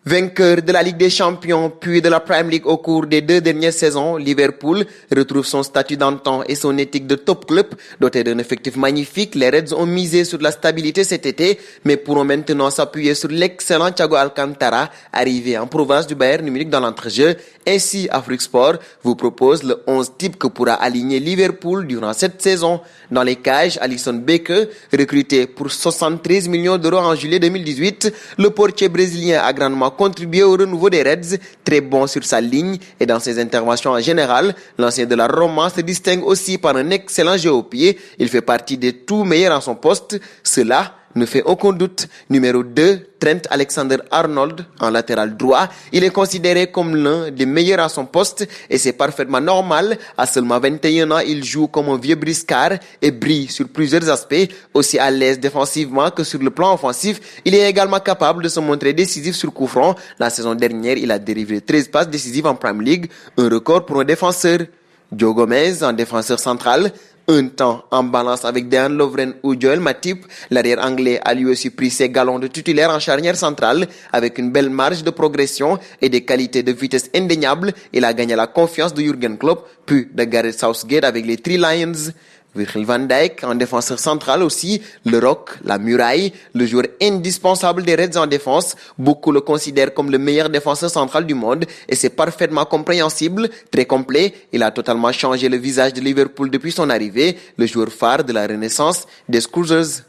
Vainqueur de la Ligue des Champions puis de la Premier League au cours des 2 dernières saisons, Liverpool retrouve son statut d'antan et son éthique de top club. Doté d'un effectif magnifique, les Reds ont misé sur la stabilité cet été, mais pourront maintenant s'appuyer sur l'excellent Thiago Alcantara, arrivé en province du Bayern Munich dans l'entrejeu. Ainsi, Afrique Sport vous propose le 11 type que pourra aligner Liverpool durant cette saison. Dans les cages, Alisson Becker, recruté pour 73 millions d'euros en juillet 2018, le portier brésilien a grandement contribué au renouveau des Reds, très bon sur sa ligne et dans ses interventions en général. L'ancien de la Roma se distingue aussi par un excellent jeu au pied. Il fait partie des tout meilleurs en son poste. Cela ne fait aucun doute. Numéro 2, Trent Alexander-Arnold en latéral droit. Il est considéré comme l'un des meilleurs à son poste et c'est parfaitement normal. À seulement 21 ans, il joue comme un vieux briscard et brille sur plusieurs aspects, aussi à l'aise défensivement que sur le plan offensif. Il est également capable de se montrer décisif sur coup franc. La saison dernière, il a délivré 13 passes décisives en Premier League, un record pour un défenseur. Joe Gomez en défenseur central. Un temps en balance avec Dejan Lovren ou Joel Matip, l'arrière anglais a lui aussi pris ses galons de titulaire en charnière centrale avec une belle marge de progression et des qualités de vitesse indéniables. Il a gagné la confiance de Jürgen Klopp puis de Gareth Southgate avec les Three Lions. Virgil van Dijk en défenseur central aussi, le roc, la muraille, le joueur indispensable des Reds en défense. Beaucoup le considèrent comme le meilleur défenseur central du monde et c'est parfaitement compréhensible, très complet. Il a totalement changé le visage de Liverpool depuis son arrivée, le joueur phare de la renaissance des Scousers.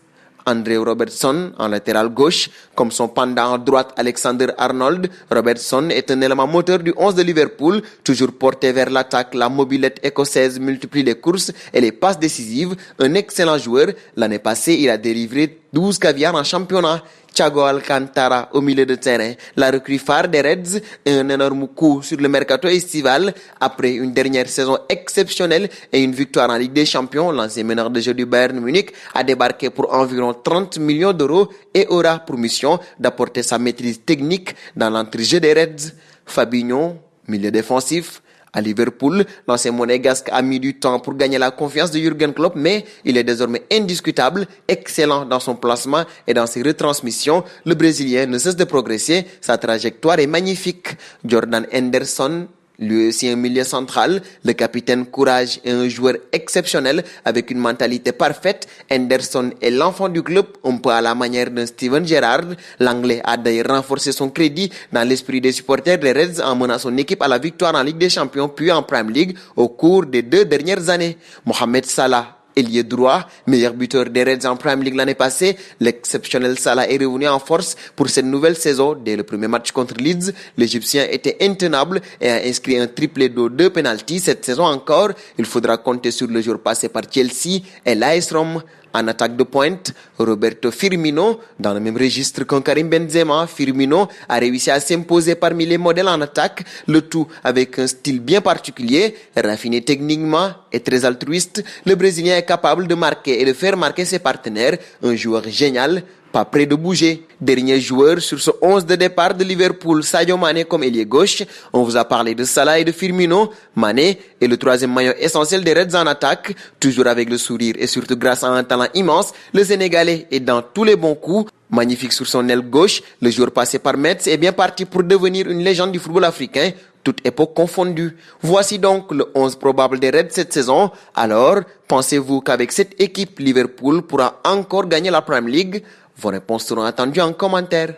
André Robertson en latéral gauche, comme son pendant à droite Alexander-Arnold. Robertson est un élément moteur du 11 de Liverpool, toujours porté vers l'attaque. La mobilette écossaise multiplie les courses et les passes décisives. Un excellent joueur. L'année passée, il a délivré 12 caviars en championnat. Thiago Alcantara au milieu de terrain, la recrue phare des Reds, un énorme coup sur le mercato estival. Après une dernière saison exceptionnelle et une victoire en Ligue des Champions, l'ancien meneur de jeu du Bayern Munich a débarqué pour environ 30 millions d'euros et aura pour mission d'apporter sa maîtrise technique dans l'entrejeu des Reds. Fabinho, milieu défensif. À Liverpool, l'ancien monégasque a mis du temps pour gagner la confiance de Jürgen Klopp, mais il est désormais indiscutable, excellent dans son placement et dans ses retransmissions. Le Brésilien ne cesse de progresser, sa trajectoire est magnifique. Jordan Henderson, lui aussi un milieu central, le capitaine Courage est un joueur exceptionnel avec une mentalité parfaite. Henderson est l'enfant du club, un peu à la manière d'un Steven Gerrard. L'Anglais a d'ailleurs renforcé son crédit dans l'esprit des supporters des Reds en menant son équipe à la victoire en Ligue des Champions puis en Premier League au cours des 2 dernières années. Mohamed Salah, ailier droit, meilleur buteur des Reds en Premier League l'année passée, l'exceptionnel Salah est revenu en force pour cette nouvelle saison. Dès le premier match contre Leeds, l'Égyptien était intenable et a inscrit un triplé de 2 pénaltys. Cette saison encore, il faudra compter sur le joueur passé par Chelsea et l'AS Rome. En attaque de pointe, Roberto Firmino, dans le même registre qu'un Karim Benzema, Firmino a réussi à s'imposer parmi les modèles en attaque, le tout avec un style bien particulier, raffiné techniquement et très altruiste. Le Brésilien est capable de marquer et de faire marquer ses partenaires, un joueur génial, pas prêt de bouger. Dernier joueur sur ce 11 de départ de Liverpool, Sadio Mané comme ailier gauche. On vous a parlé de Salah et de Firmino. Mané est le troisième maillon essentiel des Reds en attaque. Toujours avec le sourire et surtout grâce à un talent immense, le Sénégalais est dans tous les bons coups. Magnifique sur son aile gauche, le joueur passé par Metz est bien parti pour devenir une légende du football africain, toute époque confondue. Voici donc le 11 probable des Reds cette saison. Alors, pensez-vous qu'avec cette équipe, Liverpool pourra encore gagner la Premier League? Vos réponses seront attendues en commentaire.